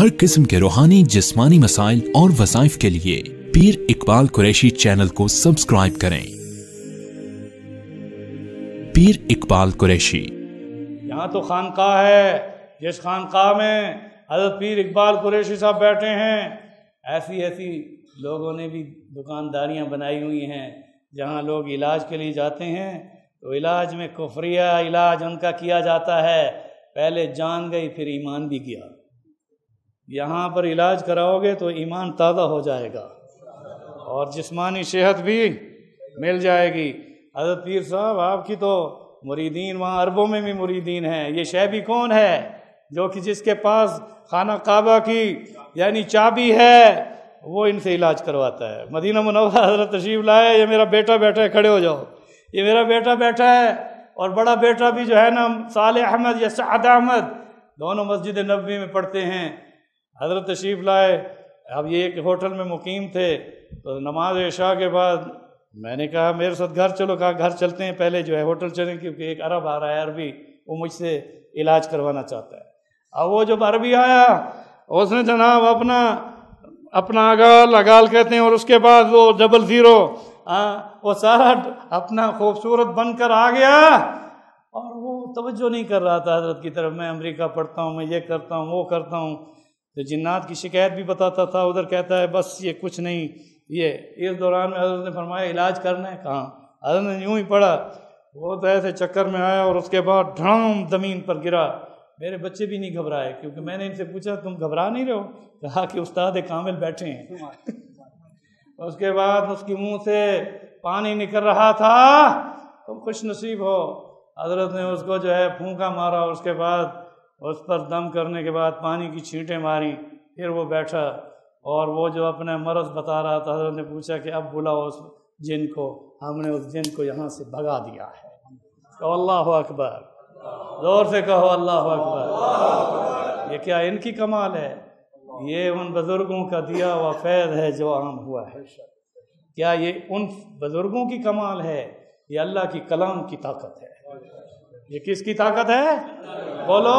हर किस्म के रूहानी जिस्मानी मसाइल और वज़ाइफ के लिए पीर इकबाल कुरैशी चैनल को सब्सक्राइब करें। पीर इकबाल कुरैशी। यहाँ तो खानकाह है, जिस खानकाह में हज़रत पीर इकबाल कुरैशी साहब बैठे हैं, ऐसी ऐसी लोगों ने भी दुकानदारियाँ बनाई हुई हैं जहाँ लोग इलाज के लिए जाते हैं तो इलाज में कुफरिया इलाज उनका किया जाता है। पहले जान गई फिर ईमान भी गया। यहाँ पर इलाज कराओगे तो ईमान ताज़ा हो जाएगा और जिस्मानी सेहत भी मिल जाएगी। हज़रत पीर साहब आपकी तो मुरीदीन वहाँ अरबों में भी मुरीदीन हैं। ये शैबी कौन है जो कि जिसके पास खाना काबा की यानी चाबी है वो इनसे इलाज करवाता है। मदीना मुनव्वरा हज़रत तशरीफ़ लाए, ये मेरा बेटा बैठा है, खड़े हो जाओ, ये मेरा बेटा बैठा है और बड़ा बेटा भी जो है ना साले अहमद या सअद अहमद, दोनों मस्जिद नबवी में पढ़ते हैं। हज़रत तशरीफ़ लाए, अब ये एक होटल में मुकीम थे तो नमाज इशा के बाद मैंने कहा मेरे साथ घर चलो। कहा घर चलते हैं, पहले जो है होटल चलें क्योंकि एक अरब आ रहा है अरबी, वो मुझसे इलाज करवाना चाहता है। अब वो जब अरबी आया उसने जनाब अपना अगाल कहते हैं और उसके बाद वो 00 वो सारा अपना खूबसूरत बनकर आ गया और वो तवज्जो नहीं कर रहा था हज़रत की तरफ। मैं अमेरिका पढ़ता हूँ, मैं ये करता हूँ, वो करता हूँ। तो जिन्नात की शिकायत भी बताता था, उधर कहता है बस ये कुछ नहीं। ये इस दौरान में हज़रत ने फरमाया इलाज करना है। कहाँ? हज़रत ने यूँ ही पढ़ा, वो तो ऐसे चक्कर में आया और उसके बाद ढड़ाम ज़मीन पर गिरा। मेरे बच्चे भी नहीं घबराए क्योंकि मैंने इनसे पूछा तुम घबरा नहीं रहे हो? कहा कि उस्ताद कामिल बैठे हैं। उसके बाद उसके मुंह से पानी निकल रहा था। तुम खुश नसीब हो। हज़रत ने उसको जो है फूंका मारा, उसके बाद उस पर दम करने के बाद पानी की छींटें मारी, फिर वो बैठा और वो जो अपना मरज़ बता रहा था, हज़रत ने पूछा कि अब बुलाओ उस जिन को। हमने उस जिन को यहाँ से भगा दिया है। तो अल्लाह अकबर, ज़ोर से कहो अल्लाह अकबर। ये क्या इनकी कमाल है? ये उन बुज़ुर्गों का दिया हुआ फैज़ है जो आम हुआ है। क्या ये उन बुज़ुर्गों की कमाल है? ये अल्लाह की कलाम की ताकत है। ये किसकी ताकत है? बोलो।